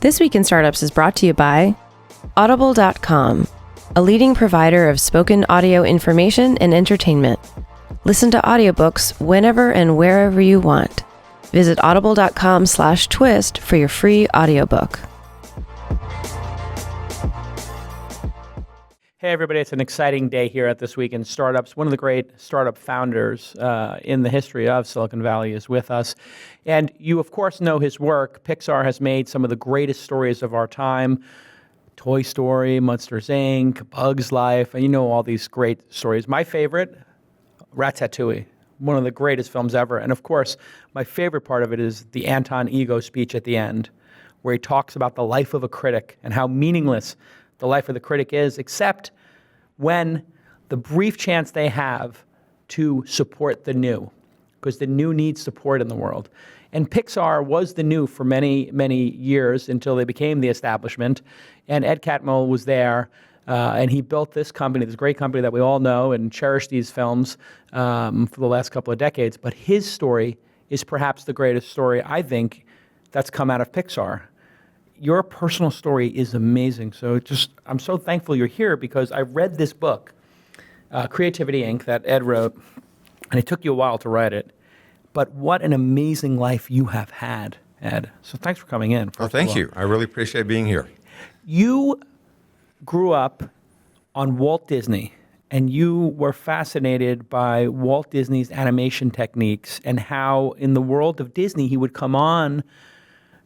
This Week in Startups is brought to you by Audible.com, a leading provider of spoken audio information and entertainment. Listen to audiobooks whenever and wherever you want. Visit audible.com/twist for your free audiobook. Hey everybody, it's an exciting day here at This Week in Startups. One of the great startup founders in the history of Silicon Valley is with us. And you of course know his work. Pixar has made some of the greatest stories of our time. Toy Story, Monsters, Inc., Bug's Life, and you know all these great stories. My favorite, Ratatouille, one of the greatest films ever. And of course, my favorite part of it is the Anton Ego speech at the end, where he talks about the life of a critic and how meaningless the life of the critic is, except when the brief chance they have to support the new, because the new needs support in the world. And Pixar was the new for many, many years until they became the establishment. And Ed Catmull was there, and he built this company, this great company that we all know and cherish these films for the last couple of decades. But his story is perhaps the greatest story, I think, that's come out of Pixar. Your personal story is amazing. So I'm so thankful you're here because I read this book, Creativity Inc., that Ed wrote, and it took you a while to write it. But what an amazing life you have had, Ed. So thanks for coming in. Oh, thank you. I really appreciate being here. You grew up on Walt Disney, and you were fascinated by Walt Disney's animation techniques and how in the world of Disney he would come on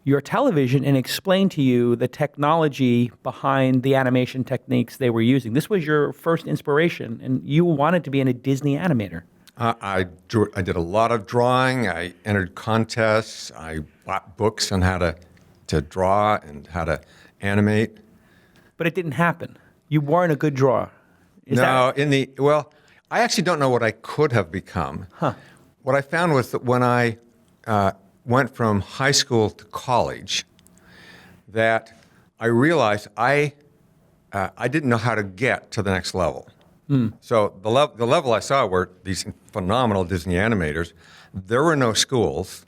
your television and explain to you the technology behind the animation techniques they were using. This was your first inspiration, and you wanted to be a Disney animator. I did a lot of drawing. I entered contests. I bought books on how to draw and how to animate. But it didn't happen. You weren't a good drawer. Well, I actually don't know what I could have become. What I found was that when I went from high school to college, that I realized I didn't know how to get to the next level. So the level I saw were these phenomenal Disney animators. There were no schools,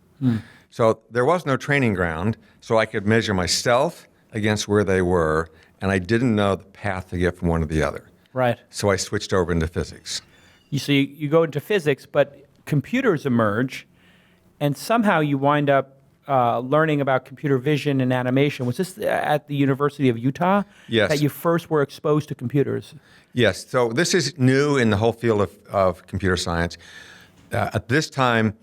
so there was no training ground, so I could measure myself against where they were, and I didn't know the path to get from one to the other. Right. So I switched over into physics. You go into physics, but computers emerge, and somehow you wind up learning about computer vision and animation. Was this at the University of Utah? Yes. That you first were exposed to computers? Yes. So this is new in the whole field of computer science. At this time,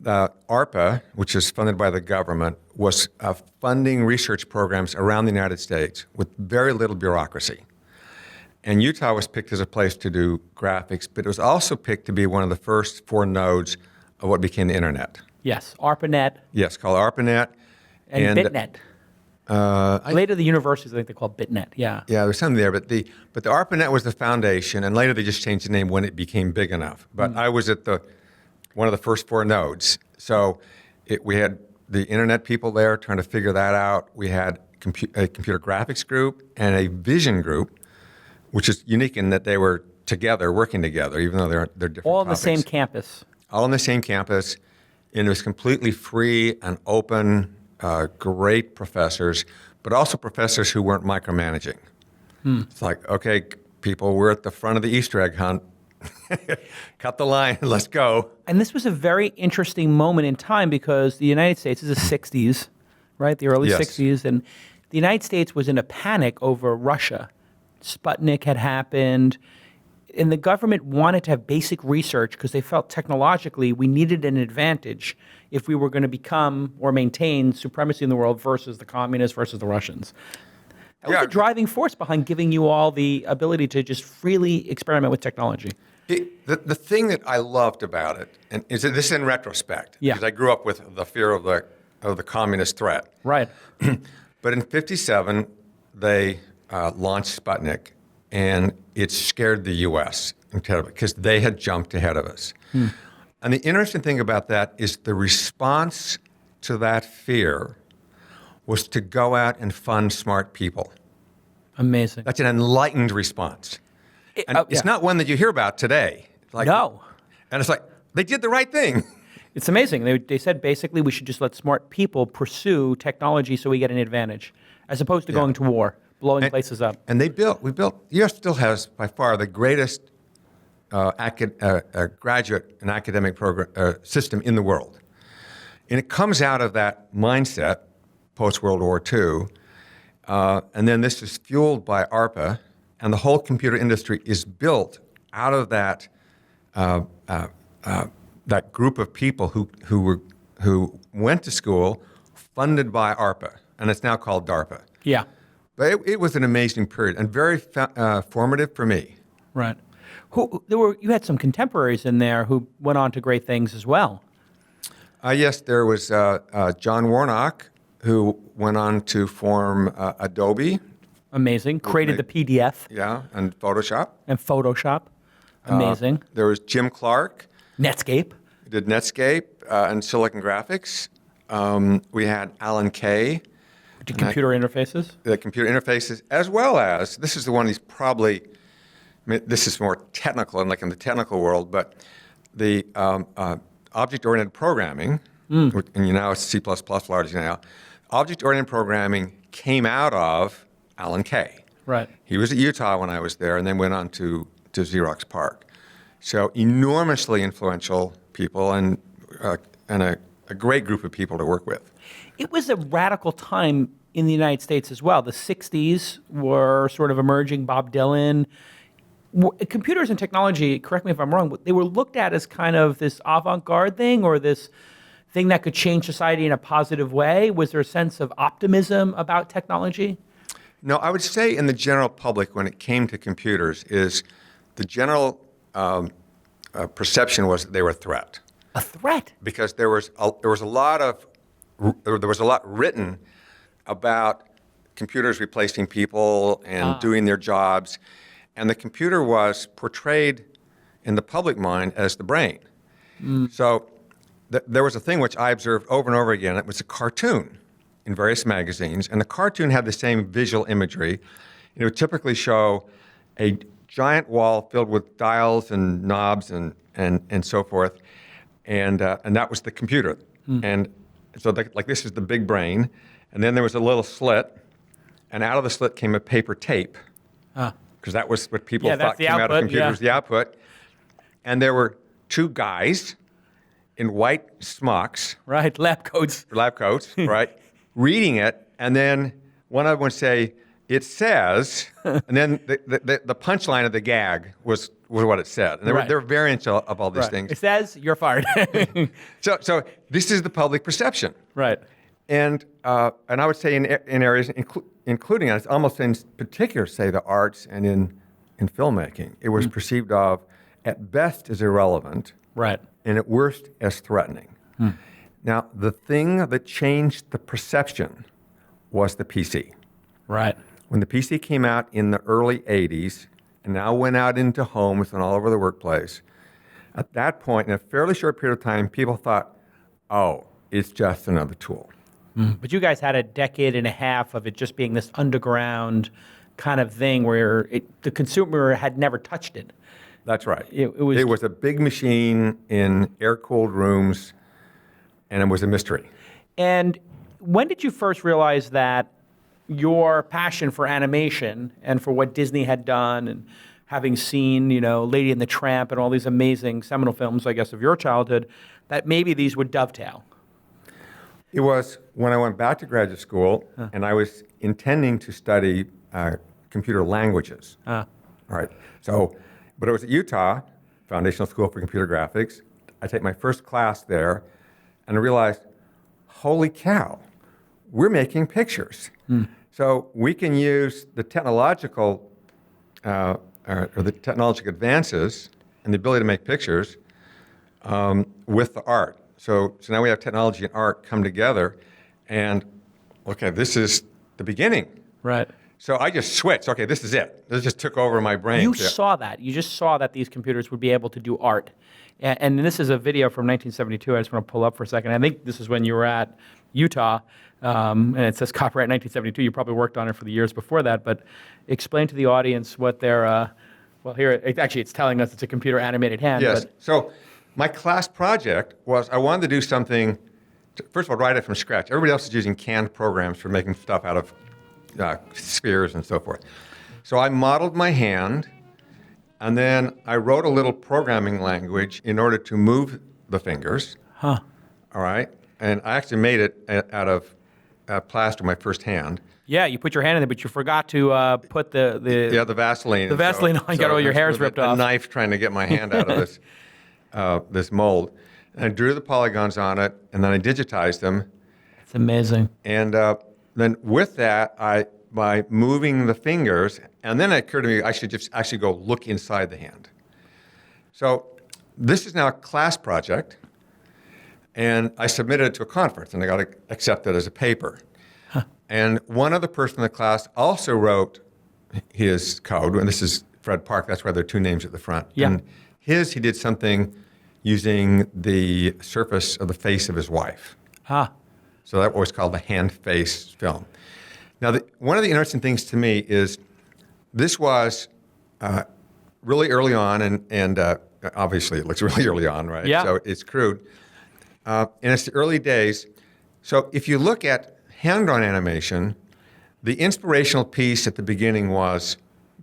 ARPA, which is funded by the government, was funding research programs around the United States with very little bureaucracy. And Utah was picked as a place to do graphics, but it was also picked to be one of the first 4 nodes of what became the internet. Yes, ARPANET. Yes, called ARPANET. And BitNet. Later, the universities, I think they call it BitNet, yeah. Yeah, there's something there, but the ARPANET was the foundation, and later they just changed the name when it became big enough. But I was at one of the first 4 nodes. So we had the internet people there trying to figure that out. We had a computer graphics group and a vision group, which is unique in that they were together, working together, even though they're different All on topics. the same campus. All on the same campus, and it was completely free and open, great professors, but also professors who weren't micromanaging. It's like, okay, people, we're at the front of the Easter egg hunt. Cut the line, let's go. And this was a very interesting moment in time because the United States is the 60s, right? The early Yes. 60s. And the United States was in a panic over Russia. Sputnik had happened. And the government wanted to have basic research because they felt technologically we needed an advantage if we were going to become or maintain supremacy in the world versus the communists versus the Russians. That was the driving force behind giving you all the ability to just freely experiment with technology. The thing that I loved about it, and is that this is in retrospect, because I grew up with the fear of the communist threat. Right. But in '57, they launched Sputnik, and it scared the U.S. incredibly because they had jumped ahead of us. And the interesting thing about that is the response to that fear was to go out and fund smart people. Amazing. That's an enlightened response. And it's not one that you hear about today. Like, No. And it's like, they did the right thing. It's amazing. They said basically we should just let smart people pursue technology so we get an advantage, as opposed to going to war, blowing places up. And U.S. still has by far the greatest graduate and academic program system in the world. And it comes out of that mindset post-World War II. And then this is fueled by ARPA, and the whole computer industry is built out of that that group of people who went to school funded by ARPA, and it's now called DARPA. Yeah. But it was an amazing period and very formative for me. Right. You had some contemporaries in there who went on to great things as well. Yes, there was John Warnock, who went on to form Adobe. Amazing. Created the PDF. Yeah, and Photoshop. And Photoshop. Amazing. There was Jim Clark. Netscape. He did Netscape and Silicon Graphics. We had Alan Kay. Did computer interfaces? The computer interfaces, as well as, this is the one he's probably, this is more technical and like in the technical world, but the object-oriented programming, and now it's C++ largely now, object-oriented programming came out of Alan Kay. Right. He was at Utah when I was there and then went on to Xerox PARC. So enormously influential people and a great group of people to work with. It was a radical time in the United States as well. The 60s were sort of emerging, Bob Dylan. Computers and technology, correct me if I'm wrong, but they were looked at as kind of this avant-garde thing or this thing that could change society in a positive way. Was there a sense of optimism about technology? No, I would say in the general public when it came to computers is the general perception was that they were a threat. A threat? Because there was a lot written about computers replacing people and doing their jobs, and the computer was portrayed in the public mind as the brain. So there was a thing which I observed over and over again. It was a cartoon in various magazines, and the cartoon had the same visual imagery. It would typically show a giant wall filled with dials and knobs and so forth, and that was the computer. And so like this is the big brain, and then there was a little slit, and out of the slit came a paper tape, because that was what people thought came out of computers, the output. And there were two guys in white smocks. Right, lab coats. Right, reading it, and then one of them would say, "It says," and then the punchline of the gag was what it said. And there were variants of all these things. It says, "You're fired." So this is the public perception. Right. And I would say in areas, including, it's almost in particular, say, the arts and in filmmaking, it was perceived of, at best, as irrelevant. Right. And at worst, as threatening. Now, the thing that changed the perception was the PC. Right. When the PC came out in the early 80s and now went out into homes and all over the workplace, at that point, in a fairly short period of time, people thought, oh, it's just another tool. But you guys had a decade and a half of it just being this underground kind of thing where the consumer had never touched it. That's right. It was a big machine in air-cooled rooms, and it was a mystery. And when did you first realize that your passion for animation and for what Disney had done, and having seen, Lady and the Tramp and all these amazing seminal films, I guess, of your childhood, that maybe these would dovetail? It was when I went back to graduate school, and I was intending to study computer languages. All right. But it was at Utah, Foundational School for Computer Graphics. I take my first class there, and I realized, holy cow, we're making pictures. So we can use the technological or the technological advances and the ability to make pictures with the art. So now we have technology and art come together, and okay, this is the beginning. Right. So I just switched. Okay, this is it. This just took over my brain. You saw that. You just saw that these computers would be able to do art. And this is a video from 1972. I just want to pull up for a second. I think this is when you were at Utah, and it says copyright 1972. You probably worked on it for the years before that, but explain to the audience what their, well, here, it's telling us it's a computer animated hand. Yes. But So my class project was I wanted to do something, first of all, write it from scratch. Everybody else is using canned programs for making stuff out of spheres and so forth. So I modeled my hand, and then I wrote a little programming language in order to move the fingers. Huh. All right? And I actually made it out of plaster, my first hand. Yeah, you put your hand in there, but you forgot to put the Vaseline. The Vaseline on, you got all your hairs with ripped a off. knife trying to get my hand out of this mold. And I drew the polygons on it, and then I digitized them. It's amazing. And then with that, by moving the fingers, and then it occurred to me I should just actually go look inside the hand. So this is now a class project, and I submitted it to a conference, and I got accepted as a paper. Huh. And one other person in the class also wrote his code, and this is Fred Park, that's why there are two names at the front. Yeah. And he did something using the surface of the face of his wife. Ah. So that was called the hand-face film. Now, one of the interesting things to me is this was really early on, and obviously it looks really early on, right? Yeah. So it's crude. And it's the early days. So if you look at hand-drawn animation, the inspirational piece at the beginning was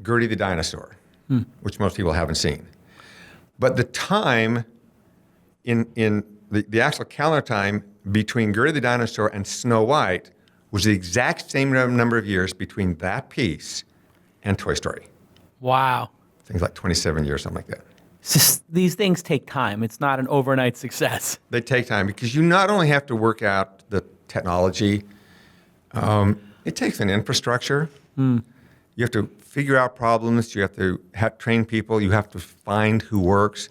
Gertie the Dinosaur, which most people haven't seen. But the time in the actual calendar time between Gertie the Dinosaur and Snow White was the exact same number of years between that piece and Toy Story. Wow. Things like 27 years, something like that. These things take time. It's not an overnight success. They take time because you not only have to work out the technology, it takes an infrastructure. You have to figure out problems. You have to train people. You have to find who works,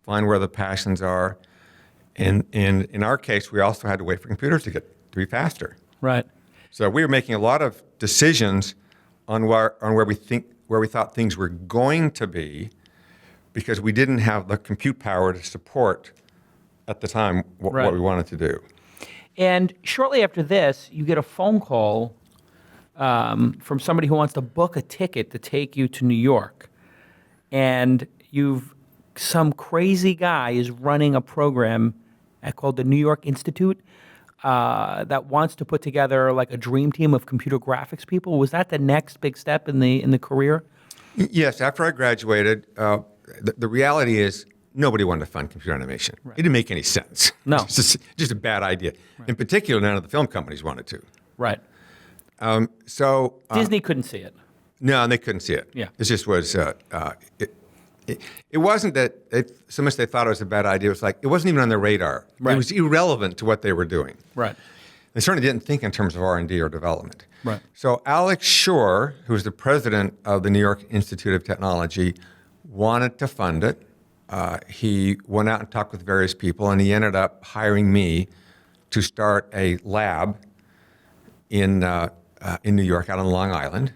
find where the passions are. And in our case, we also had to wait for computers to be faster. Right. So we were making a lot of decisions on where we thought things were going to be, because we didn't have the compute power to support at the time what we wanted to do. And shortly after this, you get a phone call from somebody who wants to book a ticket to take you to New York. And some crazy guy is running a program called the New York Institute that wants to put together like a dream team of computer graphics people. Was that the next big step in the career? Yes. After I graduated, the reality is nobody wanted to fund computer animation. Right. It didn't make any sense. No. It's just a bad idea. Right. In particular, none of the film companies wanted to. Right. So Disney couldn't see it. No, and they couldn't see it. Yeah. It just was. It wasn't that so much they thought it was a bad idea. It was like it wasn't even on their radar. Right. It was irrelevant to what they were doing. Right. They certainly didn't think in terms of R&D or development. Right. So Alex Shore, who was the president of the New York Institute of Technology, wanted to fund it. He went out and talked with various people, and he ended up hiring me to start a lab in New York, out on Long Island.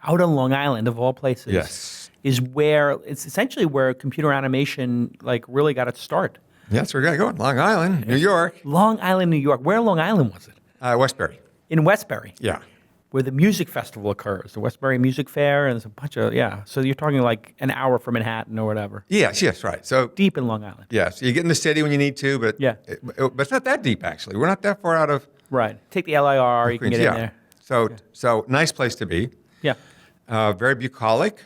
Out on Long Island, of all places. Yes. Is where it's essentially where computer animation like really got its start. Yeah, that's where we got to go. Long Island, New York. Long Island, New York. Where Long Island was it? Westbury. In Westbury. Yeah. Where the music festival occurs, the Westbury Music Fair, and there's a bunch of, So you're talking like an hour from Manhattan or whatever. Yes, right. So deep in Long Island. Yeah, so you get in the city when you need to, but but it's not that deep actually. We're not that far out of. Right. Take the LIR, you can get in there. So nice place to be. Yeah. Very bucolic.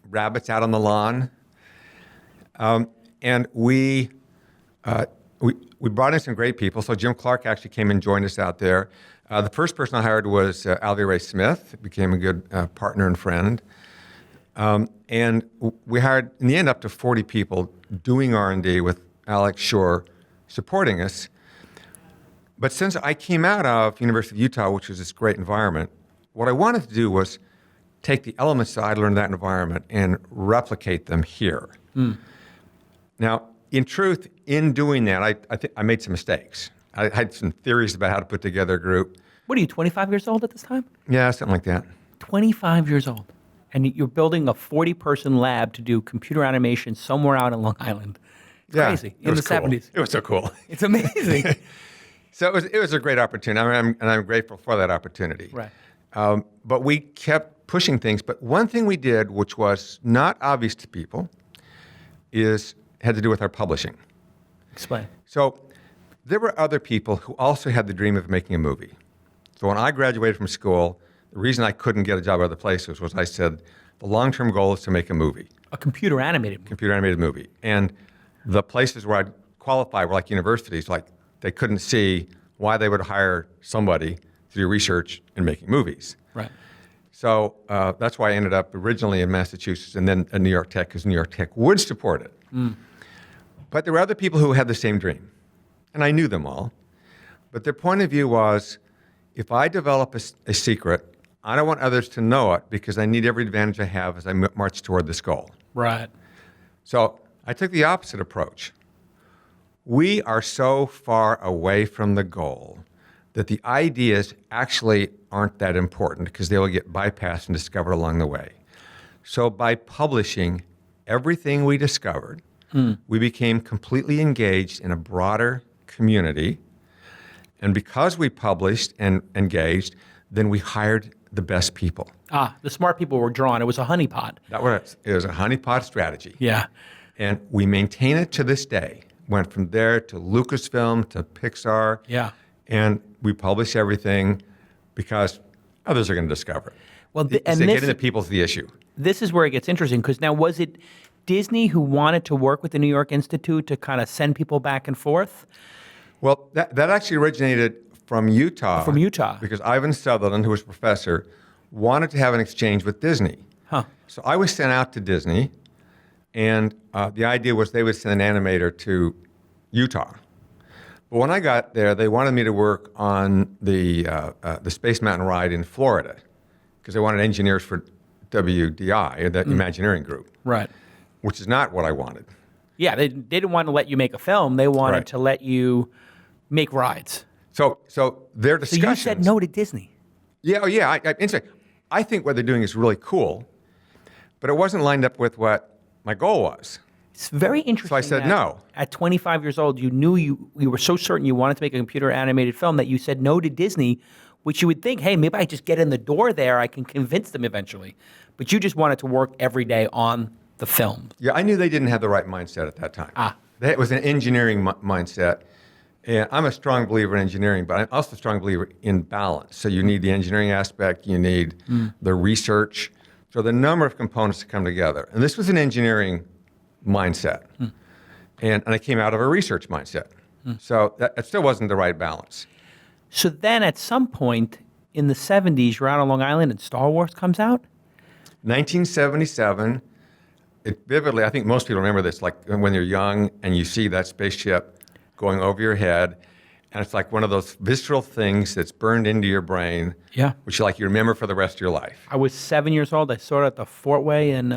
Rabbits out on the lawn. And we brought in some great people. So Jim Clark actually came and joined us out there. The first person I hired was Alvy Ray Smith, became a good partner and friend. And we hired, in the end, up to 40 people doing R&D with Alex Shore supporting us. But since I came out of University of Utah, which was this great environment, what I wanted to do was take the elements that I learned in that environment and replicate them here. Now, in truth, in doing that, I think I made some mistakes. I had some theories about how to put together a group. What are you, 25 years old at this time? Yeah, something like that. 25 years old. And you're building a 40-person lab to do computer animation somewhere out in Long Island. Crazy. In the cool. 70s. It was so cool. It's amazing. So it was a great opportunity, and I'm grateful for that opportunity. Right. But we kept pushing things. But one thing we did, which was not obvious to people, is had to do with our publishing. Explain. So there were other people who also had the dream of making a movie. So when I graduated from school, the reason I couldn't get a job at other places was I said, the long-term goal is to make a movie, A computer animated movie. computer animated movie. And the places where I'd qualify were like universities, like they couldn't see why they would hire somebody to do research in making movies. Right. So that's why I ended up originally in Massachusetts and then at New York Tech, because New York Tech would support it. But there were other people who had the same dream, and I knew them all. But their point of view was, if I develop a secret, I don't want others to know it because I need every advantage I have as I march toward this goal. Right. So I took the opposite approach. We are so far away from the goal that the ideas actually aren't that important because they will get bypassed and discovered along the way. So by publishing everything we discovered, we became completely engaged in a broader community. And because we published and engaged, then we hired the best people. The smart people were drawn. It was a honeypot. It was a honeypot strategy. Yeah. And we maintain it to this day. Went from there to Lucasfilm to Pixar. Yeah. And we publish everything because others are going to discover it. Well, Getting the people's the issue. This is where it gets interesting because now was it Disney who wanted to work with the New York Institute to kind of send people back and forth? Well, that actually originated from Utah. From Utah. Because Ivan Sutherland, who was a professor, wanted to have an exchange with Disney. Huh. So I was sent out to Disney, and the idea was they would send an animator to Utah. But when I got there, they wanted me to work on the Space Mountain ride in Florida because they wanted engineers for WDI, the Imagineering group, Right. which is not what I wanted. Yeah, they didn't want to let you make a film. They wanted Right. to let you make rides. So their So discussions. you said no to Disney. Yeah, oh yeah. I think what they're doing is really cool, but it wasn't lined up with what my goal was. It's very interesting. So I said that no. At 25 years old, you knew you were so certain you wanted to make a computer animated film that you said no to Disney, which you would think, hey, maybe I just get in the door there, I can convince them eventually. But you just wanted to work every day on the film. Yeah, I knew they didn't have the right mindset at that time. It was an engineering mindset. And I'm a strong believer in engineering, but I'm also a strong believer in balance. So you need the engineering aspect, you need the research. So the number of components to come together. And this was an engineering mindset. And I came out of a research mindset. So that still wasn't the right balance. So then at some point in the 70s, you're out on Long Island and Star Wars comes out? 1977, it vividly, I think most people remember this, like when you're young and you see that spaceship going over your head, and it's like one of those visceral things that's burned into your brain, Yeah. which you remember for the rest of your life. I was 7 years old. I saw it at the Fort Way in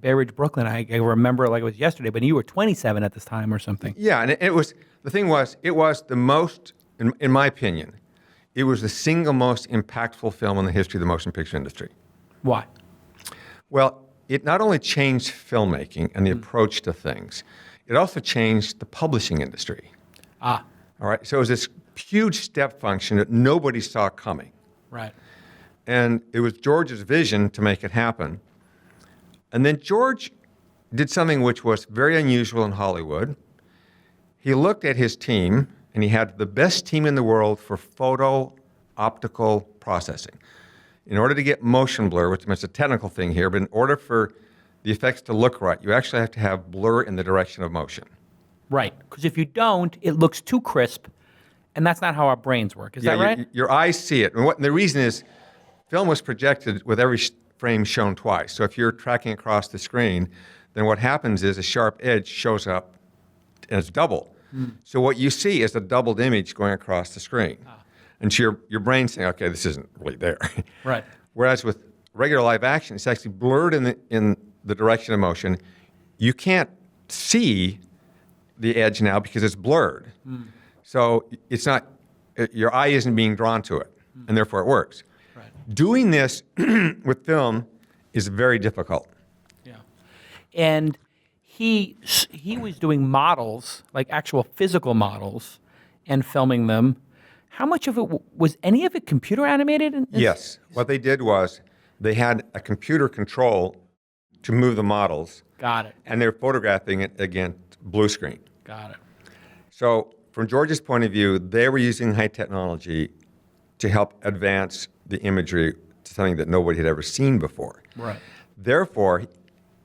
Bay Ridge, Brooklyn. I remember it like it was yesterday, but you were 27 at this time or something. Yeah, and it was the most, in my opinion, it was the single most impactful film in the history of the motion picture industry. Why? Well, it not only changed filmmaking and the approach to things, it also changed the publishing industry. All right, so it was this huge step function that nobody saw coming. Right. And it was George's vision to make it happen. And then George did something which was very unusual in Hollywood. He looked at his team, and he had the best team in the world for photo optical processing. In order to get motion blur, which is a technical thing here, but in order for the effects to look right, you actually have to have blur in the direction of motion. Right. Because if you don't, it looks too crisp, and that's not how our brains work. Is that right? Your eyes see it. And the reason is, film was projected with every frame shown twice. So if you're tracking across the screen, then what happens is a sharp edge shows up, and it's double. So what you see is a doubled image going across the screen. And so your brain's saying, okay, this isn't really there. Right. Whereas with regular live action, it's actually blurred in the direction of motion. You can't see the edge now because it's blurred. So it's not, your eye isn't being drawn to it, and therefore it works. Right. Doing this with film is very difficult. Yeah. And he was doing models, like actual physical models, and filming them. How much of it was any of it computer animated? Yes. What they did was they had a computer control to move the models, Got it. and they're photographing it against blue screen. Got it. So from George's point of view, they were using high technology to help advance the imagery to something that nobody had ever seen before. Right. Therefore,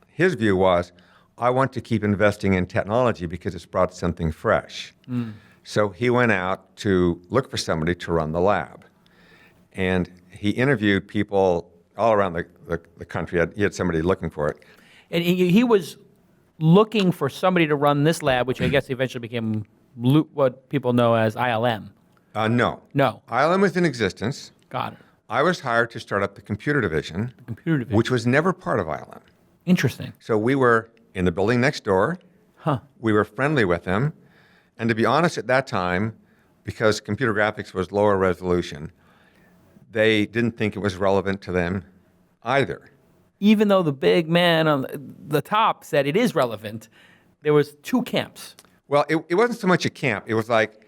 his view was, I want to keep investing in technology because it's brought something fresh. So he went out to look for somebody to run the lab. And he interviewed people all around the country. He had somebody looking for it. And he was looking for somebody to run this lab, which I guess eventually became what people know as ILM. No. No. ILM was in existence. Got it. I was hired to start up the computer division, Computer division. which was never part of ILM. Interesting. So we were in the building next door. Huh. We were friendly with them. And to be honest, at that time, because computer graphics was lower resolution, they didn't think it was relevant to them either. Even though the big man on the top said it is relevant, there was two camps. Well, it wasn't so much a camp. It was like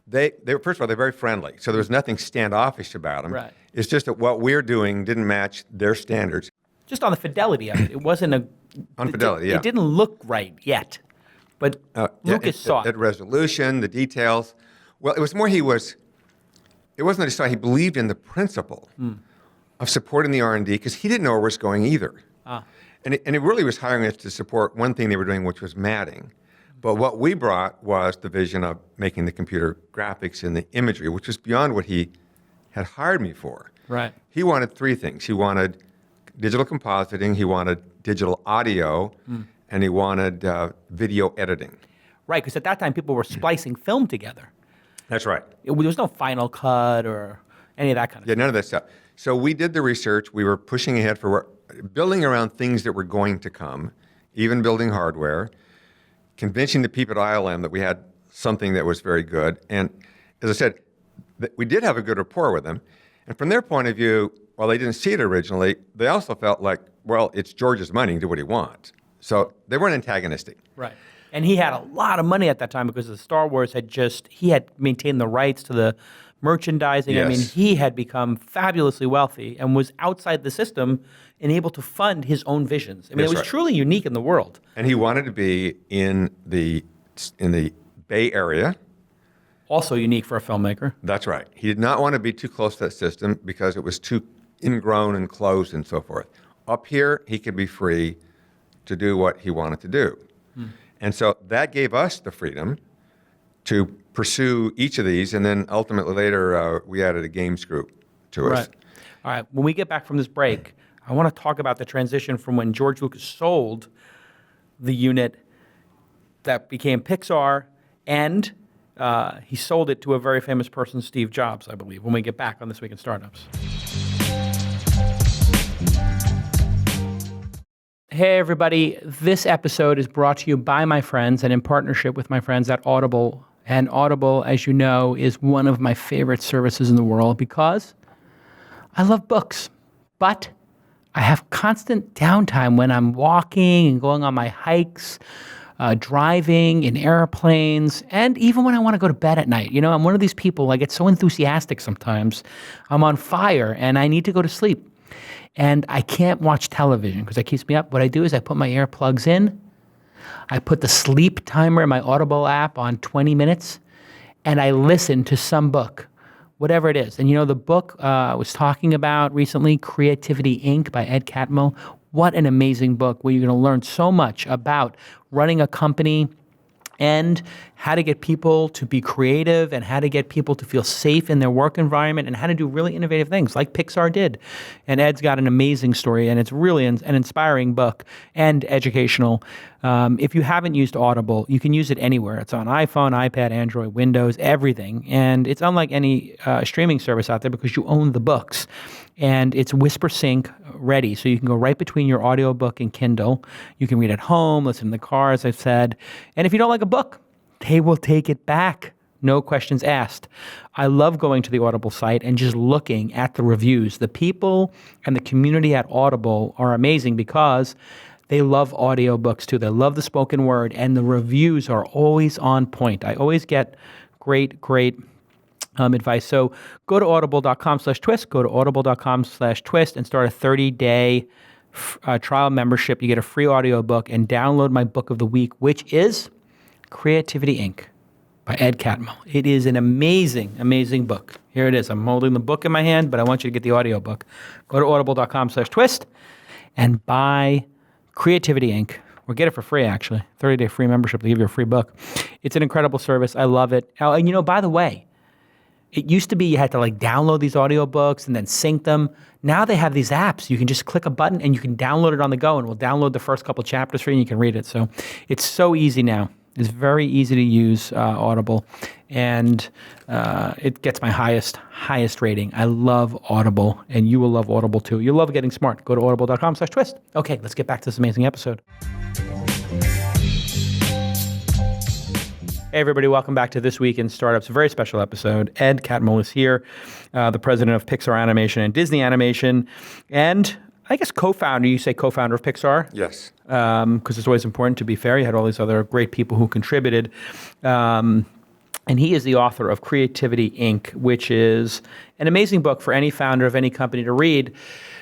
they were, first of all, they're very friendly. So there was nothing standoffish about them. Right. It's just that what we're doing didn't match their standards. Just on the fidelity of it. It wasn't a... On fidelity, yeah. It didn't look right yet. But Lucas saw it. At resolution, the details. Well, it was more it wasn't that he saw, he believed in the principle of supporting the R&D because he didn't know where it was going either. And it really was hiring us to support one thing they were doing, which was matting. But what we brought was the vision of making the computer graphics and the imagery, which was beyond what he had hired me for. Right. He wanted three things. He wanted digital compositing, he wanted digital audio, and he wanted video editing. Right, because at that time people were splicing film together. That's right. There was no Final Cut or any of that kind of Yeah, stuff. none of that stuff. So we did the research. We were pushing ahead building around things that were going to come, even building hardware, convincing the people at ILM that we had something that was very good. And as I said, we did have a good rapport with them. And from their point of view, while they didn't see it originally, they also felt like, well, it's George's money, do what he wants. So they weren't antagonistic. Right. And he had a lot of money at that time because the Star Wars he had maintained the rights to the merchandising. I mean, Yes. he had become fabulously wealthy and was outside the system and able to fund his own visions. I mean, That's it was right. truly unique in the world. And he wanted to be in the Bay Area. Also unique for a filmmaker. That's right. He did not want to be too close to that system because it was too ingrown and closed and so forth. Up here, he could be free to do what he wanted to do. And so that gave us the freedom to pursue each of these, and then ultimately later we added a games group to us. Right. All right. When we get back from this break, I want to talk about the transition from when George Lucas sold the unit that became Pixar, and he sold it to a very famous person, Steve Jobs, I believe, when we get back on This Week in Startups. Hey, everybody. This episode is brought to you by my friends and in partnership with my friends at Audible. And Audible, as you know, is one of my favorite services in the world because I love books. But I have constant downtime when I'm walking and going on my hikes, driving in airplanes, and even when I want to go to bed at night. You know, I'm one of these people, I get so enthusiastic sometimes. I'm on fire and I need to go to sleep. And I can't watch television because it keeps me up. What I do is I put my earplugs in, I put the sleep timer in my Audible app on 20 minutes, and I listen to some book, whatever it is. And you know, the book I was talking about recently, Creativity Inc. by Ed Catmull, what an amazing book where you're going to learn so much about running a company and how to get people to be creative and how to get people to feel safe in their work environment and how to do really innovative things like Pixar did. And Ed's got an amazing story, and it's really an inspiring book and educational. If you haven't used Audible, you can use it anywhere. It's on iPhone, iPad, Android, Windows, everything. And it's unlike any streaming service out there because you own the books. And it's Whisper Sync ready, so you can go right between your audiobook and Kindle. You can read at home, listen in the car, as I've said. And if you don't like a book, they will take it back. No questions asked. I love going to the Audible site and just looking at the reviews. The people and the community at Audible are amazing because they love audiobooks too. They love the spoken word, and the reviews are always on point. I always get great advice. So go to audible.com/twist, go to audible.com/twist and start a 30-day trial membership. You get a free audiobook and download my book of the week, which is Creativity Inc. by Ed Catmull. It is an amazing, amazing book. Here it is. I'm holding the book in my hand, but I want you to get the audiobook. Go to audible.com/twist and buy Creativity Inc. Or get it for free, actually. 30-day free membership. They give you a free book. It's an incredible service. I love it. Oh, and by the way, it used to be you had to download these audiobooks and then sync them. Now they have these apps. You can just click a button and you can download it on the go, and we'll download the first couple chapters for you and you can read it. So it's so easy now. It's very easy to use Audible, and it gets my highest rating. I love Audible, and you will love Audible too. You'll love getting smart. Go to audible.com/twist. Okay, let's get back to this amazing episode. Hey, everybody, welcome back to This Week in Startups, a very special episode. Ed Catmull is here, the president of Pixar Animation and Disney Animation, and I guess co-founder, you say co-founder of Pixar? Yes. Because it's always important to be fair. You had all these other great people who contributed. And he is the author of Creativity Inc., which is an amazing book for any founder of any company to read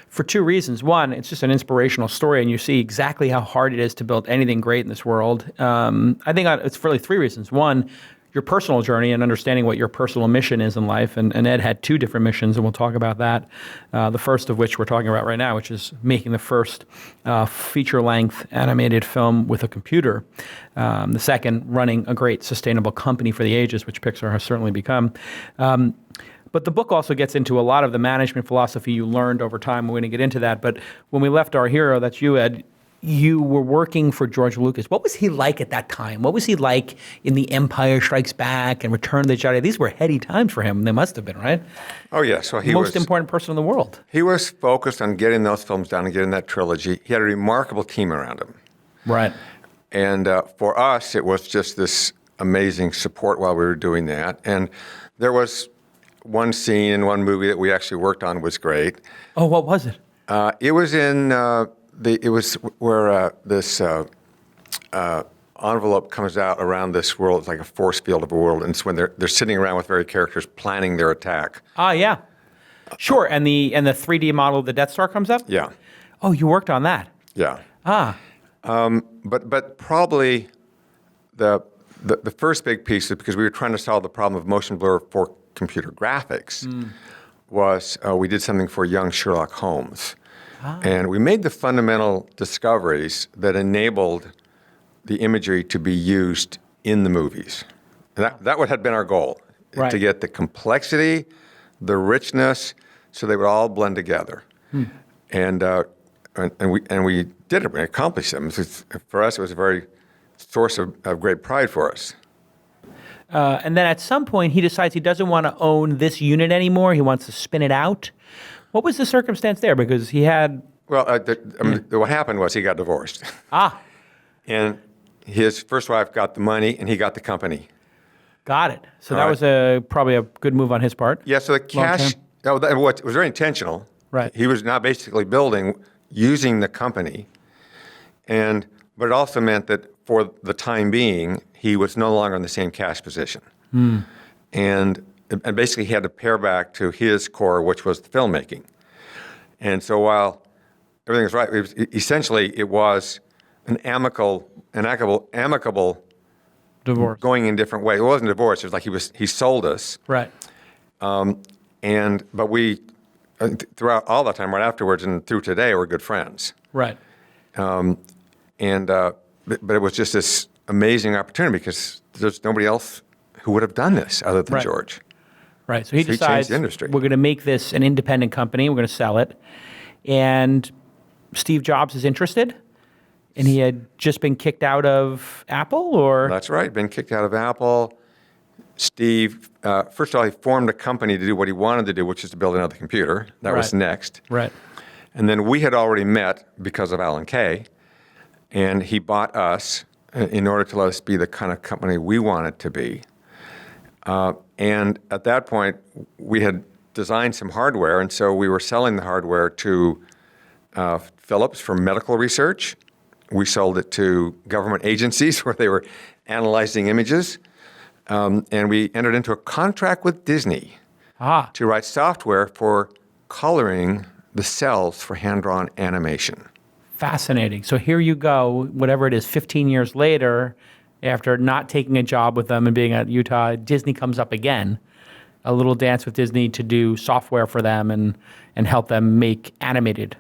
for two reasons. One, it's just an inspirational story, and you see exactly how hard it is to build anything great in this world. I think it's really three reasons. One, your personal journey and understanding what your personal mission is in life. And Ed had two different missions, and we'll talk about that. The first of which we're talking about right now, which is making the first feature-length animated film with a computer. The second, running a great sustainable company for the ages, which Pixar has certainly become. But the book also gets into a lot of the management philosophy you learned over time. We're going to get into that. But when we left our hero, that's you, Ed, you were working for George Lucas. What was he like at that time? What was he like in The Empire Strikes Back and Return of the Jedi? These were heady times for him. They must have been, right? Oh, yeah. So he Most important person in the world. He was focused on getting those films down and getting that trilogy. He had a remarkable team around him. Right. And for us, it was just this amazing support while we were doing that. And there was one scene in one movie that we actually worked on was great. Oh, what was it? It was in... it was where this envelope comes out around this world. It's like a force field of a world, and it's when they're sitting around with various characters planning their attack. Yeah, sure. And the 3D model of the Death Star comes up. Yeah. Oh, you worked on that. Yeah. But probably the first big piece is because we were trying to solve the problem of motion blur for computer graphics. Was we did something for young Sherlock Holmes. And we made the fundamental discoveries that enabled the imagery to be used in the movies. That would have been our goal, right. To get the complexity, the richness, so they would all blend together. And we did it. We accomplished them. For us, it was a very source of great pride for us. And then at some point, he decides he doesn't want to own this unit anymore. He wants to spin it out. What was the circumstance there? Because he had... Well, what happened was he got divorced. And his first wife got the money, and he got the company. Got it. So that was probably a good move on his part. Yeah, so the cash... it was very intentional. Right. He was now basically building using the company. But it also meant that for the time being, he was no longer in the same cash position. And basically he had to pare back to his core, which was the filmmaking. And so while everything was right, essentially it was an amicable divorce going in different ways. It wasn't a divorce. It was like he sold us. Right. But we, throughout all that time, right afterwards and through today, we're good friends. Right. But it was just this amazing opportunity because there's nobody else who would have done this other than George. Right. So he decides the industry. We're going to make this an independent company. We're going to sell it. And Steve Jobs is interested. And he had just been kicked out of Apple, or? That's right. Been kicked out of Apple. Steve, first of all, he formed a company to do what he wanted to do, which is to build another computer. That was next. Right. And then we had already met because of Alan Kay. And he bought us in order to let us be the kind of company we wanted to be. And at that point, we had designed some hardware, and so we were selling the hardware to Philips for medical research. We sold it to government agencies where they were analyzing images. And we entered into a contract with Disney to write software for coloring the cells for hand-drawn animation. Fascinating. So here you go, whatever it is, 15 years later, after not taking a job with them and being at Utah, Disney comes up again. A little dance with Disney to do software for them and help them make animated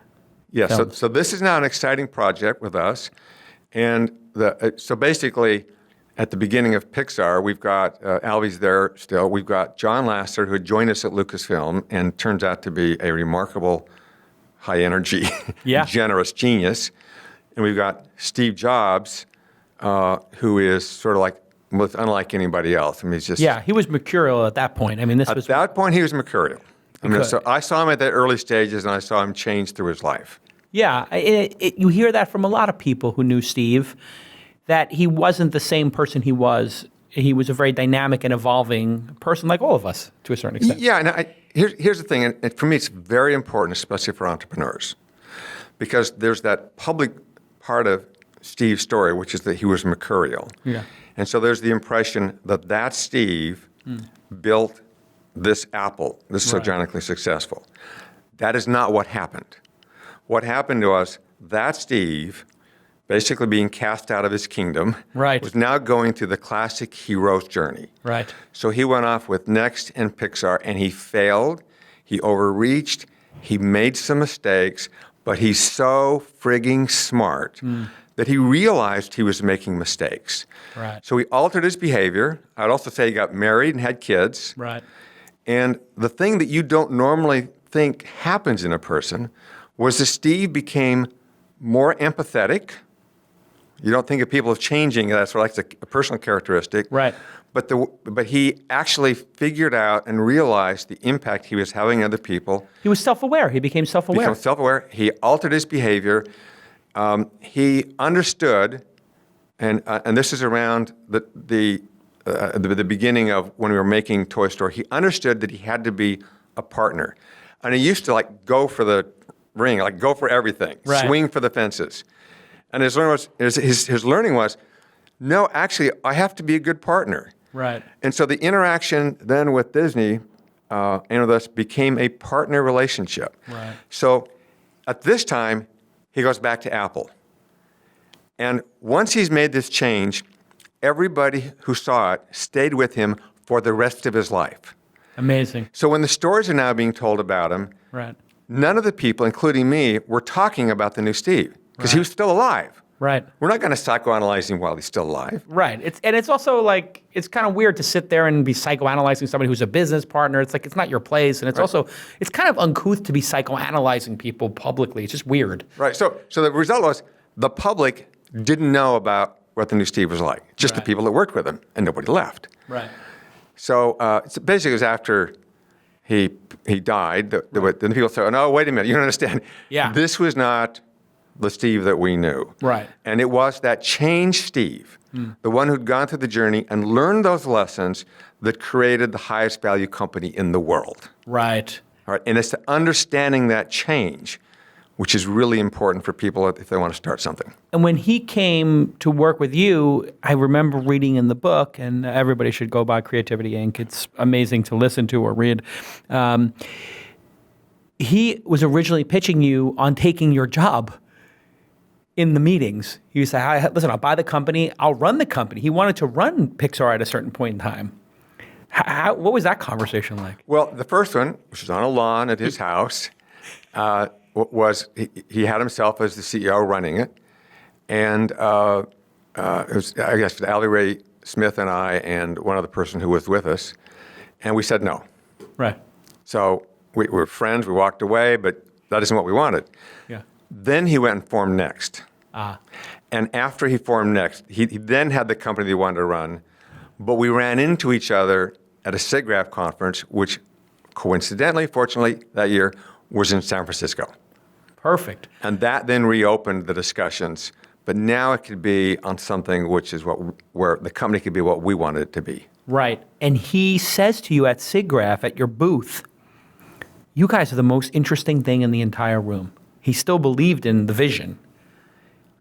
films. So this is now an exciting project with us. And so basically, at the beginning of Pixar, we've got, Alvy's there still, we've got John Lasseter, who had joined us at Lucasfilm and turns out to be a remarkable, high-energy, generous genius. And we've got Steve Jobs, who is sort of like, unlike anybody else. I mean, he's just... Yeah, he was mercurial at that point. I mean, At that point, he was mercurial. So I saw him at the early stages, and I saw him change through his life. Yeah, you hear that from a lot of people who knew Steve, that he wasn't the same person he was. He was a very dynamic and evolving person, like all of us, to a certain extent. Yeah, and here's the thing, and for me it's very important, especially for entrepreneurs, because there's that public part of Steve's story, which is that he was mercurial. Yeah. And so there's the impression that Steve built this Apple, this is so gigantically successful. That is not what happened. What happened to us, that Steve, basically being cast out of his kingdom, was now going through the classic hero's journey. Right. So he went off with Next and Pixar, and he failed, he overreached, he made some mistakes, but he's so frigging smart that he realized he was making mistakes. Right. So he altered his behavior. I'd also say he got married and had kids. Right. And the thing that you don't normally think happens in a person was that Steve became more empathetic. You don't think of people as changing, that's like a personal characteristic. Right. But he actually figured out and realized the impact he was having on other people. He was self-aware. He became self-aware. He altered his behavior. He understood, and this is around the beginning of when we were making Toy Story. He understood that he had to be a partner, and he used to go for the ring, go for everything, swing for the fences. And his learning was, no, actually, I have to be a good partner. Right. And so the interaction then with Disney and with us became a partner relationship. Right. So at this time, he goes back to Apple. And once he's made this change, everybody who saw it stayed with him for the rest of his life. Amazing. So when the stories are now being told about him, none of the people, including me, were talking about the new Steve because he was still alive. Right. We're not going to psychoanalyze him while he's still alive. Right. It's also it's kind of weird to sit there and be psychoanalyzing somebody who's a business partner. It's it's not your place. And it's also, it's kind of uncouth to be psychoanalyzing people publicly. It's just weird. Right. So the result was the public didn't know about what the new Steve was like. Just the people that worked with him, and nobody left. Right. So basically it was after he died, then the people said, oh, no, wait a minute, you don't understand. Yeah. This was not the Steve that we knew. Right. And it was that changed Steve, the one who'd gone through the journey and learned those lessons that created the highest value company in the world. Right. All right. And it's the understanding that change, which is really important for people if they want to start something. And when he came to work with you, I remember reading in the book, and everybody should go buy Creativity Inc. It's amazing to listen to or read. He was originally pitching you on taking your job in the meetings. He said, listen, I'll buy the company, I'll run the company. He wanted to run Pixar at a certain point in time. What was that conversation like? Well, the first one, which was on a lawn at his house, was he had himself as the CEO running it. And it was, I guess, Alvy Ray Smith and I and one other person who was with us. And we said no. Right. So we were friends, we walked away, but that isn't what we wanted. Yeah. Then he went and formed Next. And after he formed Next, he then had the company he wanted to run, but we ran into each other at a SIGGRAPH conference, which coincidentally, fortunately, that year was in San Francisco. Perfect. And that then reopened the discussions, but now it could be on something which is where the company could be what we wanted it to be. Right. And he says to you at SIGGRAPH, at your booth, you guys are the most interesting thing in the entire room. He still believed in the vision.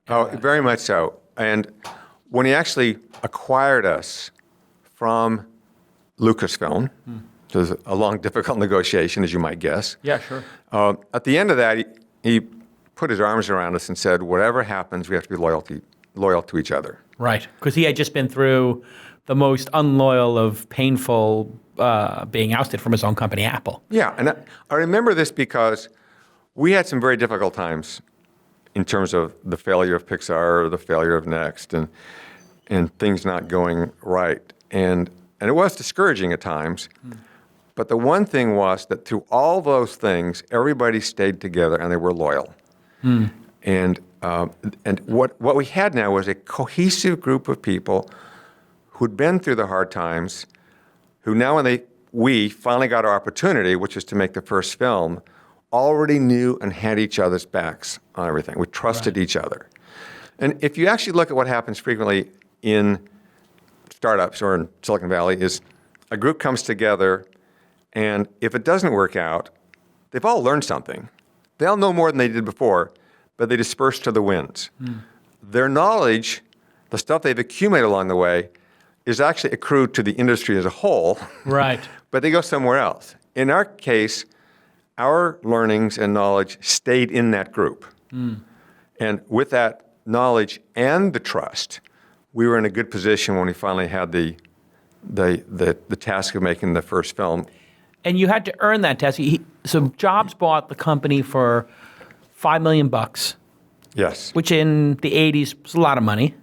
Oh, very much so. And when he actually acquired us from Lucasfilm, it was a long, difficult negotiation, as you might guess. Yeah, sure. At the end of that, he put his arms around us and said, whatever happens, we have to be loyal to each other. Right. Because he had just been through the most unloyal of painful being ousted from his own company, Apple. Yeah, and I remember this because we had some very difficult times in terms of the failure of Pixar or the failure of Next and things not going right. And it was discouraging at times. But the one thing was that through all those things, everybody stayed together and they were loyal. And what we had now was a cohesive group of people who'd been through the hard times, who now when we finally got our opportunity, which is to make the first film, already knew and had each other's backs on everything. We trusted each other. And if you actually look at what happens frequently in startups or in Silicon Valley is a group comes together, and if it doesn't work out, they've all learned something. They all know more than they did before, but they disperse to the winds. Their knowledge, the stuff they've accumulated along the way, is actually accrued to the industry as a whole. Right. But they go somewhere else. In our case, our learnings and knowledge stayed in that group. And with that knowledge and the trust, we were in a good position when we finally had the task of making the first film. And you had to earn that task. So Jobs bought the company for $5 million, Yes. which in the 80s was a lot of money.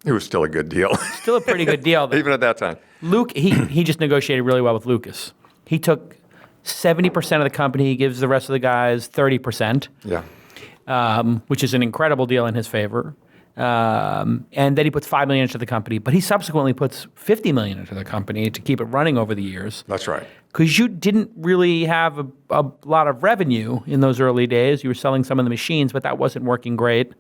It was still a good deal. Still a pretty good deal. Even at that time. Luke, he just negotiated really well with Lucas. He took 70% of the company. He gives the rest of the guys 30%. Yeah. Which is an incredible deal in his favor. And then he puts $5 million into the company, but he subsequently puts $50 million into the company to keep it running over the years. That's right. Because you didn't really have a lot of revenue in those early days. You were selling some of the machines, but that wasn't working great.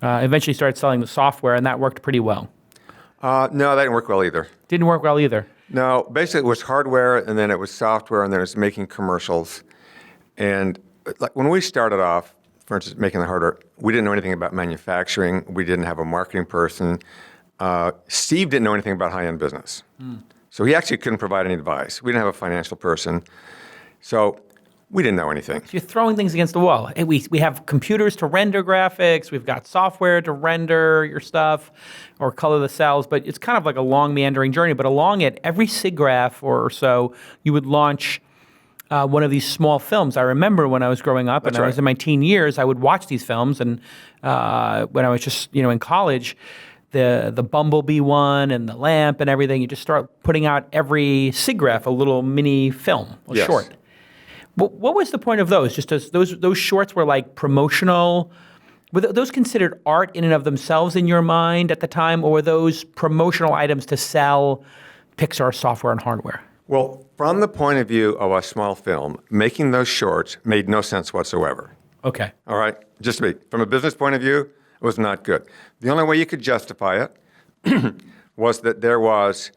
Eventually started selling the software, and that worked pretty well. No, that didn't work well either. Didn't work well either. No, basically it was hardware, and then it was software, and then it was making commercials. And like when we started off, for instance, making the hardware, we didn't know anything about manufacturing. We didn't have a marketing person. Steve didn't know anything about high-end business. So he actually couldn't provide any advice. We didn't have a financial person. So we didn't know anything. You're throwing things against the wall. Hey, we have computers to render graphics. We've got software to render your stuff or color the cells. But it's kind of like a long meandering journey. But along it, every SIGGRAPH or so, you would launch one of these small films. I remember when I was growing up and I was in my teen years, I would watch these films. And when I was just in college, the Bumblebee one and the lamp and everything, you just start putting out every SIGGRAPH a little mini film, a short. What was the point of those? Just as those shorts were like promotional. Were those considered art in and of themselves in your mind at the time, or were those promotional items to sell Pixar software and hardware? Well, from the point of view of a small film, making those shorts made no sense whatsoever. Okay. All right? Just to be, from a business point of view, it was not good. The only way you could justify it was that there was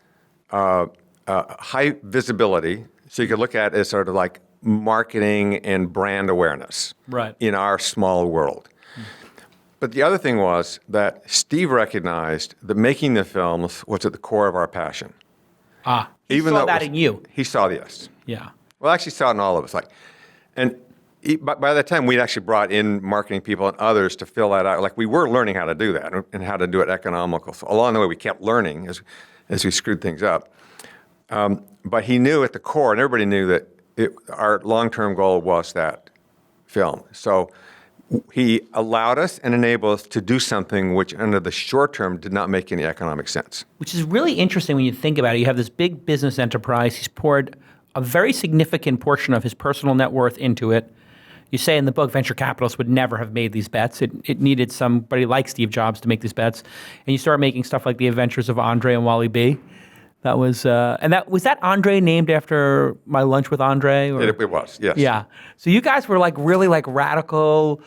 high visibility, so you could look at it as sort of like marketing and brand awareness in our small world. But the other thing was that Steve recognized that making the films was at the core of our passion. He saw that in you. He saw this. Yeah. Well, actually saw it in all of us. By that time, we'd actually brought in marketing people and others to fill that out. Like we were learning how to do that and how to do it economical. So along the way, we kept learning as we screwed things up. But he knew at the core, and everybody knew that our long-term goal was that film. So he allowed us and enabled us to do something which under the short term did not make any economic sense. Which is really interesting when you think about it. You have this big business enterprise. He's poured a very significant portion of his personal net worth into it. You say in the book, venture capitalists would never have made these bets. It needed somebody like Steve Jobs to make these bets. And you start making stuff like The Adventures of Andre and Wally B. That was, was that Andre named after My Lunch with Andre? Or? It was, yes. Yeah. So you guys were like really like radical,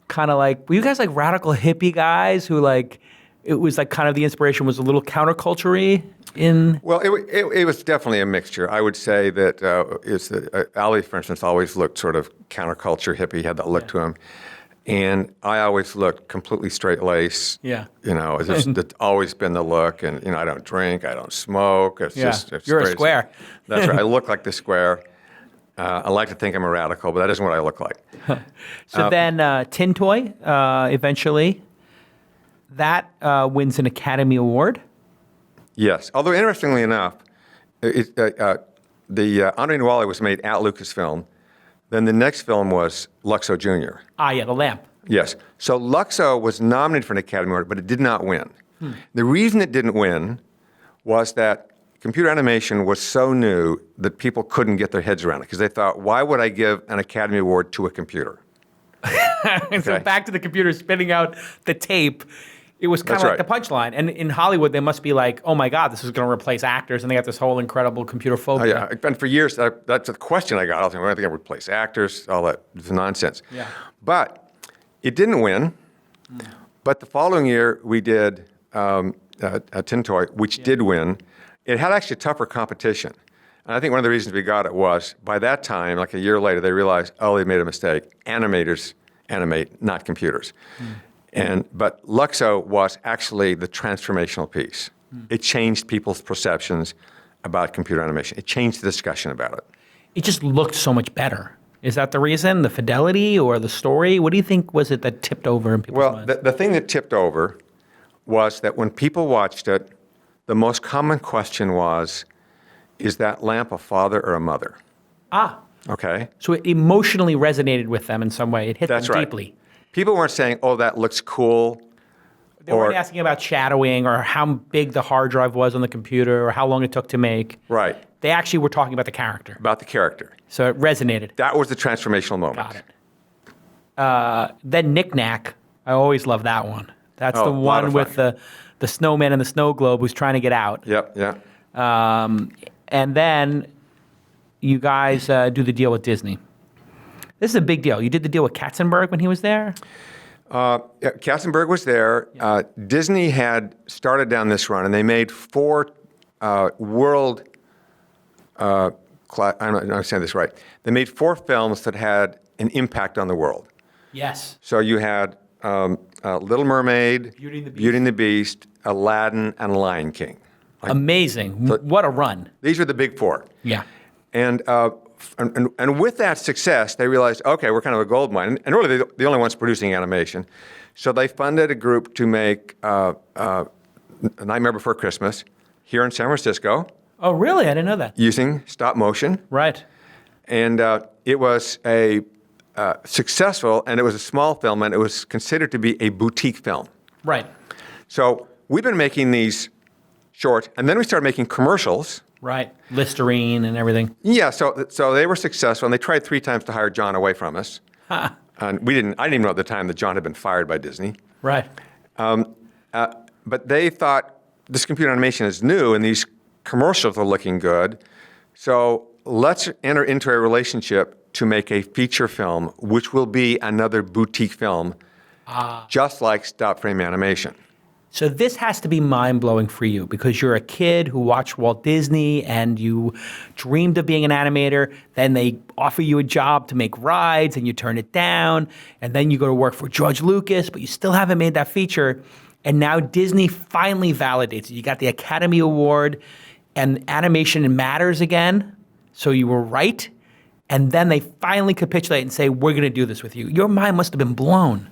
kind of like, were you guys like radical hippie guys who like, it was like kind of the inspiration was a little counterculture-y in? Well, it was definitely a mixture. I would say that Ali, for instance, always looked sort of counterculture hippie, had that look to him. And I always looked completely straight-laced. Yeah. It's always been the look. And, I don't drink, I don't smoke. It's You're a square. That's right. I look like the square. I like to think I'm a radical, but that isn't what I look like. So then Tin Toy, eventually, that wins an Academy Award. Yes. Although, interestingly enough, Andre Nawali was made at Lucasfilm. Then the next film was Luxo Jr. Ah, yeah, The Lamp. Yes. So Luxo was nominated for an Academy Award, but it did not win. The reason it didn't win was that computer animation was so new that people couldn't get their heads around it because they thought, why would I give an Academy Award to a computer? So back to the computer spitting out the tape. It was kind of like the punchline. And in Hollywood, they must be like, oh my God, this is going to replace actors. And they got this whole incredible computer phobia. Oh, yeah. And for years, that's a question I got. I was thinking, I think I replace actors, all that nonsense. Yeah. But it didn't win. But the following year, we did Tin Toy, which did win. It had actually tougher competition. And I think one of the reasons we got it was, by that time, like a year later, they realized, oh, they made a mistake. Animators animate, not computers. But Luxo was actually the transformational piece. It changed people's perceptions about computer animation. It changed the discussion about it. It just looked so much better. Is that the reason? The fidelity or the story? What do you think was it that tipped over in people's minds? Well, the thing that tipped over was that when people watched it, the most common question was, is that lamp a father or a mother? Ah. Okay. So it emotionally resonated with them in some way. It hit That's them right. deeply. People weren't saying, oh, that looks cool. They weren't asking about shadowing or how big the hard drive was on the computer or how long it took to make. Right. They actually were talking about the character. About the character. So it resonated. That was the transformational moment. Got it. Then Knick Knack. I always love that one. That's the a lot one of with fun. the snowman and the snow globe who's trying to get out. Yep, yeah. And then you guys do the deal with Disney. This is a big deal. You did the deal with Katzenberg when he was there? Yeah, Katzenberg was there. Disney had started down this run, and they made 4 world class. I don't know if I'm saying this right. They made 4 films that had an impact on the world. Yes. So you had Little Mermaid, Beauty and the Beast. Beauty and the Beast, Aladdin, and Lion King. Amazing. What a run. These were the big 4. Yeah. And with that success, they realized, okay, we're kind of a gold mine. And really, they're the only ones producing animation. So they funded a group to make A Nightmare Before Christmas here in San Francisco. Oh, really? I didn't know that. Using stop motion. Right. And it was a successful, and it was a small film, and it was considered to be a boutique film. Right. So we've been making these short, and then we started making commercials. Right. Listerine and everything. Yeah, so they were successful, and they tried 3 times to hire John away from us. And I didn't even know at the time that John had been fired by Disney. Right. But they thought this computer animation is new, and these commercials are looking good. So let's enter into a relationship to make a feature film, which will be another boutique film, just like stop frame animation. So this has to be mind-blowing for you because you're a kid who watched Walt Disney and you dreamed of being an animator. Then they offer you a job to make rides and you turn it down. And then you go to work for George Lucas, but you still haven't made that feature. And now Disney finally validates it. You got the Academy Award and animation matters again. So you were right. And then they finally capitulate and say, we're going to do this with you. Your mind must have been blown.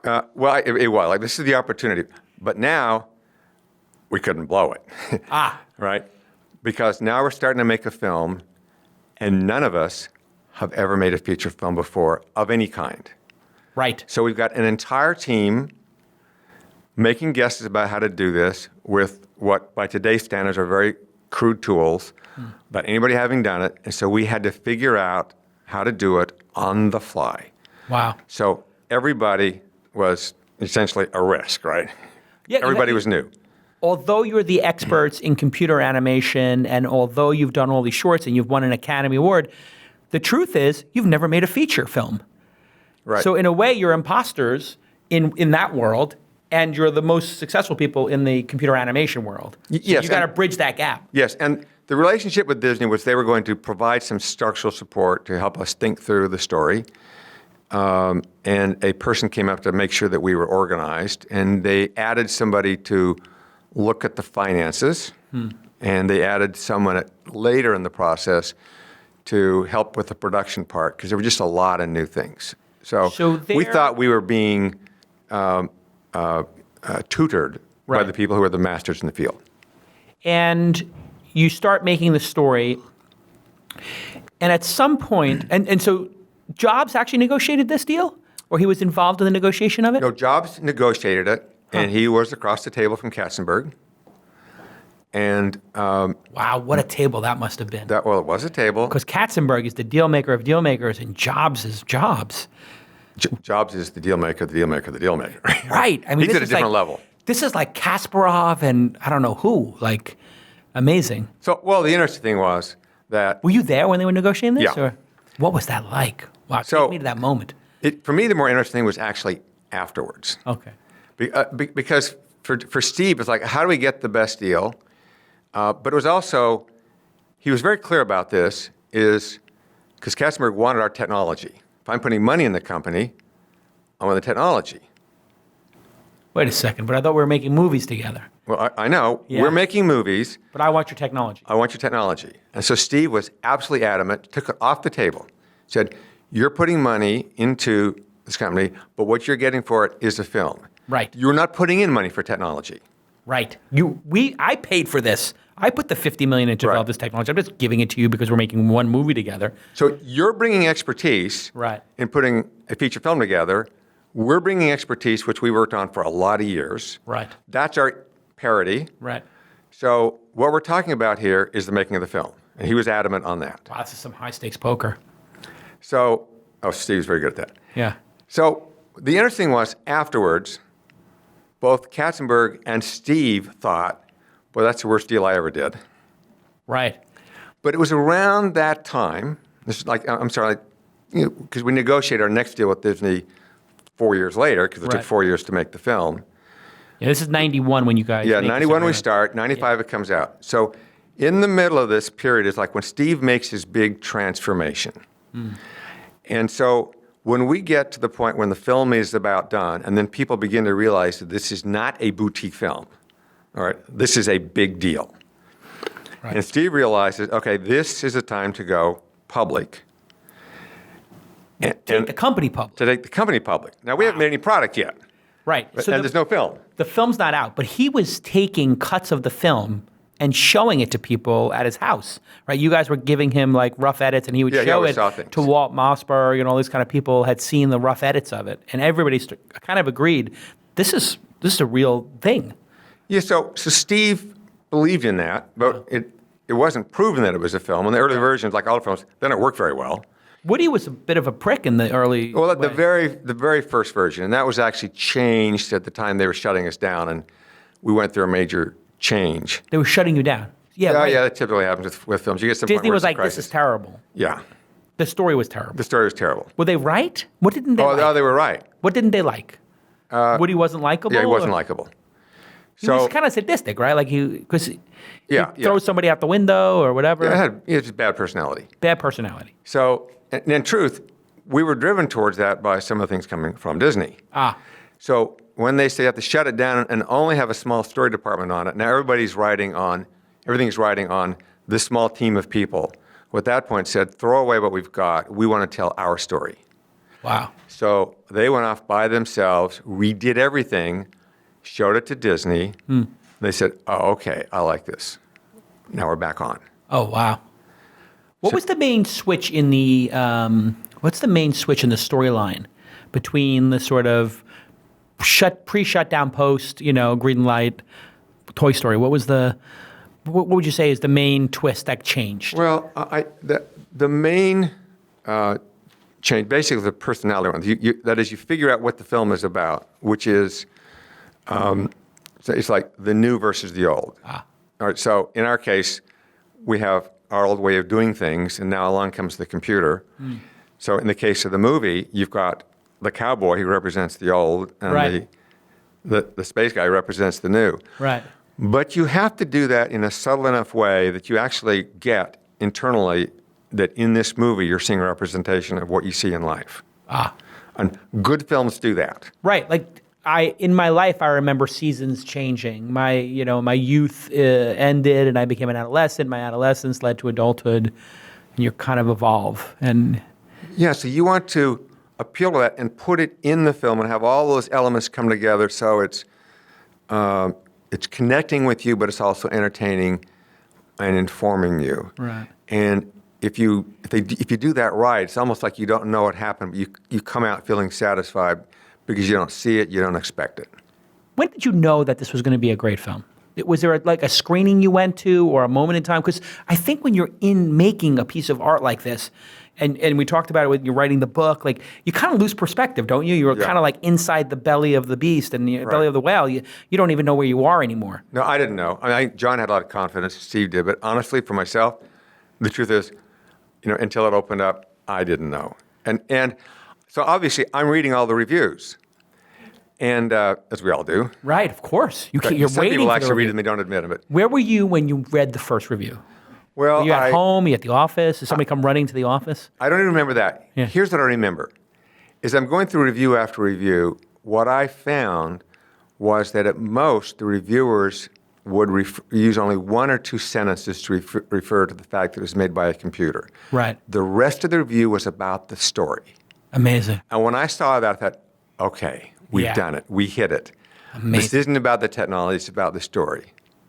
Well, it was. Like, this is the opportunity. But now, we couldn't blow it. Right? Because now we're starting to make a film, and none of us have ever made a feature film before of any kind. Right. So we've got an entire team making guesses about how to do this with what, by today's standards, are very crude tools, without anybody having done it. And so we had to figure out how to do it on the fly. Wow. So everybody was essentially a risk, right? Yeah, Everybody was new. Although you're the experts in computer animation and although you've done all these shorts and you've won an Academy Award, the truth is you've never made a feature film. Right. So in a way, you're imposters in that world and you're the most successful people in the computer animation world. So yes, you got to bridge that gap. Yes, and the relationship with Disney was they were going to provide some structural support to help us think through the story. And a person came up to make sure that we were organized, and they added somebody to look at the finances, and they added someone later in the process to help with the production part because there were just a lot of new things. So we there- thought we were being tutored by Right. the people who are the masters in the field. And you start making the story, and at some point, and so Jobs actually negotiated this deal, or he was involved in the negotiation of it? No, Jobs negotiated it, and he was across the table from Katzenberg. And Wow, what a table that must have been. it was a table. Because Katzenberg is the deal maker of deal makers, and Jobs is Jobs. Jobs is the deal maker, the deal maker, the deal maker. Right. I mean, He's this at a is different like, level. This is like Kasparov and I don't know who. Like, amazing. So, well, the interesting thing was that Were you there when they were negotiating this? Yeah. Or what was that like? Wow, So- take me to that moment. for me, the more interesting thing was actually afterwards. Okay. Because for Steve, it's like, how do we get the best deal? But it was also, he was very clear about this, is because Katzenberg wanted our technology. If I'm putting money in the company, I want the technology. Wait a second, but I thought we were making movies together. Well, I know, Yeah. we're making movies, But I want your technology. I want your technology. And so Steve was absolutely adamant, took it off the table, said, you're putting money into this company, but what you're getting for it is a film. Right. You're not putting in money for technology. Right. I paid for this. I put the $50 million into Right. develop this technology. I'm just giving it to you because we're making one movie together. So you're bringing expertise Right. in putting a feature film together. We're bringing expertise, which we worked on for a lot of years. Right. That's our parody. Right. So what we're talking about here is the making of the film. And he was adamant on that. Wow, this is some high stakes poker. So, Steve's very good at that. Yeah. So the interesting was afterwards, both Katzenberg and Steve thought, well, that's the worst deal I ever did. Right. But it was around that time, this is like, I'm sorry, because we negotiated our next deal with Disney 4 years later, because it Right. took 4 years to make the film. Yeah, this is 91 when you guys. Yeah, make this 91 we agreement. start, 95 it comes out. So in the middle of this period is like when Steve makes his big transformation. And so when we get to the point when the film is about done, and then people begin to realize that this is not a boutique film, all right, this is a big deal. Right. And Steve realizes, okay, this is a time to go public. Take the company public. To take the company public. Now, we haven't made any product yet, Right. and So there's no film. the film's not out, but he was taking cuts of the film and showing it to people at his house, right? You guys were giving him like rough edits, and he would Yeah, he show always it saw things. to Walt Mossberg and all these kind of people had seen the rough edits of it, and everybody kind of agreed this is a real thing. Yeah, so Steve believed in that, but it wasn't proven that it was a film. In the early versions, like all the films, then it worked very well. Woody was a bit of a prick in the early. Well, the way. very first version, and that was actually changed at the time they were shutting us down, and we went through a major change. They were shutting you down. Yeah, Yeah, right. yeah, that typically happens with films. You get some point Disney where was it's a like, "This crisis. is terrible." Yeah, The story was terrible. the story was terrible. Were they right? What didn't they Oh, like? they were right. What didn't they like? Woody wasn't likable. Yeah, he wasn't or- likable. He So was kind of sadistic, right? Like because Yeah, he throws somebody out the window or whatever. he had just bad personality. Bad personality. So, and in truth, we were driven towards that by some of the things coming from Disney. Ah, So when they say you have to shut it down and only have a small story department on it, now everything's riding on this small team of people, who at that point said, throw away what we've got. We want to tell our story. wow. So they went off by themselves, redid everything, showed it to Disney. They said, oh, okay, I like this. Now we're back on. Oh, wow. What was the main switch in the? What's the main switch in the storyline between the sort of pre-shutdown post, green light, Toy Story? What would you say is the main twist that changed? Well, the main change, basically the personality one, that is you figure out what the film is about, which is, so it's like the new versus the old. Ah. All right, so in our case, we have our old way of doing things, and now along comes the computer. So in the case of the movie, you've got the cowboy who represents the old, and Right. the space guy represents the new. Right. But you have to do that in a subtle enough way that you actually get internally that in this movie you're seeing a representation of what you see in life. Ah. And good films do that. Right. Like in my life, I remember seasons changing. My youth ended and I became an adolescent. My adolescence led to adulthood. and you kind of evolve. And Yeah, so you want to appeal to that and put it in the film and have all those elements come together so it's connecting with you, but it's also entertaining and informing you. Right. And if you do that right, it's almost like you don't know what happened, but you come out feeling satisfied because you don't see it, you don't expect it. when did you know that this was going to be a great film? Was there like a screening you went to or a moment in time? Because I think when you're in making a piece of art like this, and we talked about it when you're writing the book, like you kind of lose perspective, don't you? You're kind of like inside the belly of the beast and the belly of the whale. You don't even know where you are anymore. No, I didn't know. I mean, John had a lot of confidence, Steve did, but honestly, for myself, the truth is, until it opened up, I didn't know. And so obviously, I'm reading all the reviews, and as we all do. Right, of course. You're Some waiting for the people actually review. read them; they don't admit it. Where were you when you read the first review? Well, Were you at home? Were you at the office? Did somebody come running to the office? I don't even remember that. Yeah. Here's what I remember: is I'm going through review after review. What I found was that at most the reviewers would use only one or two sentences to refer to the fact that it was made by a computer. Right. The rest of the review was about the story. Amazing. And when I saw that, I thought, okay, we've done it. We hit it. Amazing. This isn't about the technology, it's about the story.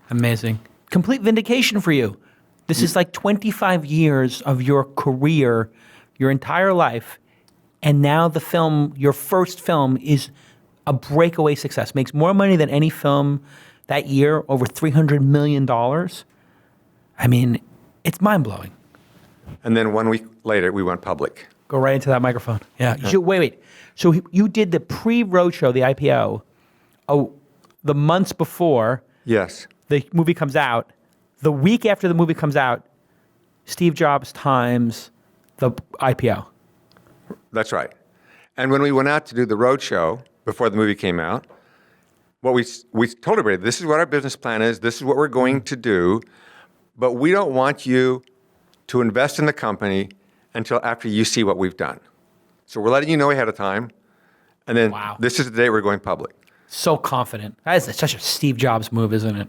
Amazing. Complete vindication for you. This is like 25 years of your career, your entire life, and now the film, your first film, is a breakaway success. Makes more money than any film that year, over $300 million. I mean, it's mind-blowing. And then 1 week later, we went public. Go right into that microphone. Yeah. Wait. So you did the pre-roadshow, the IPO, the months before Yes. the movie comes out. The week after the movie comes out, Steve Jobs times the IPO. That's right. And when we went out to do the roadshow before the movie came out, what we told everybody, this is what our business plan is, this is what we're going to do, but we don't want you to invest in the company until after you see what we've done. So we're letting you know ahead of time, and then this is the day we're going public. So confident. That is such a Steve Jobs move, isn't it?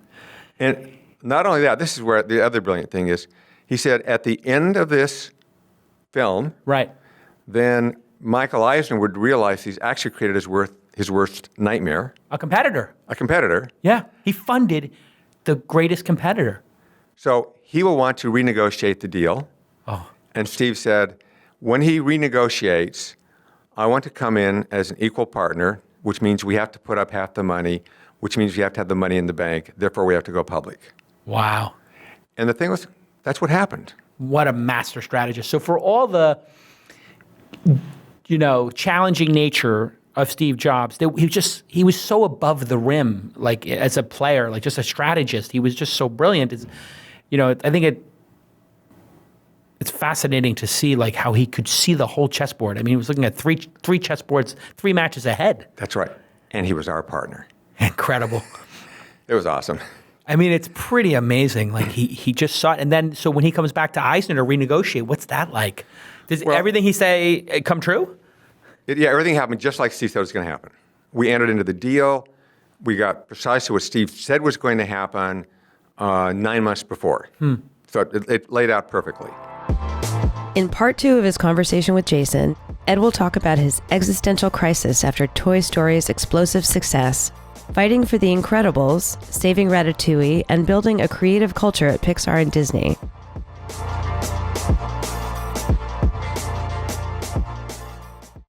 And not only that, this is where the other brilliant thing is. He said at the end of this film, right, then Michael Eisner would realize he's actually created his worst nightmare. A competitor. A competitor. Yeah. He funded the greatest competitor. So he will want to renegotiate the deal. Oh. And Steve said, when he renegotiates, I want to come in as an equal partner, which means we have to put up half the money, which means we have to have the money in the bank. Therefore, we have to go public. Wow. And the thing was, that's what happened. What a master strategist. So for all the, challenging nature of Steve Jobs, he was so above the rim, like as a player, like just a strategist. He was just so brilliant. I think it's fascinating to see like how he could see the whole chessboard. I mean, he was looking at three chessboards, 3 matches ahead. That's right. And he was our partner. Incredible. It was awesome. I mean, it's pretty amazing. Like he just saw it. And then, so when he comes back to Eisner to renegotiate, what's that like? Does everything he say come true? Everything happened just like Steve said was going to happen. We entered into the deal. We got precisely what Steve said was going to happen 9 months before. So it laid out perfectly. In part 2 of his conversation with Jason, Ed will talk about his existential crisis after Toy Story's explosive success, fighting for The Incredibles, saving Ratatouille, and building a creative culture at Pixar and Disney.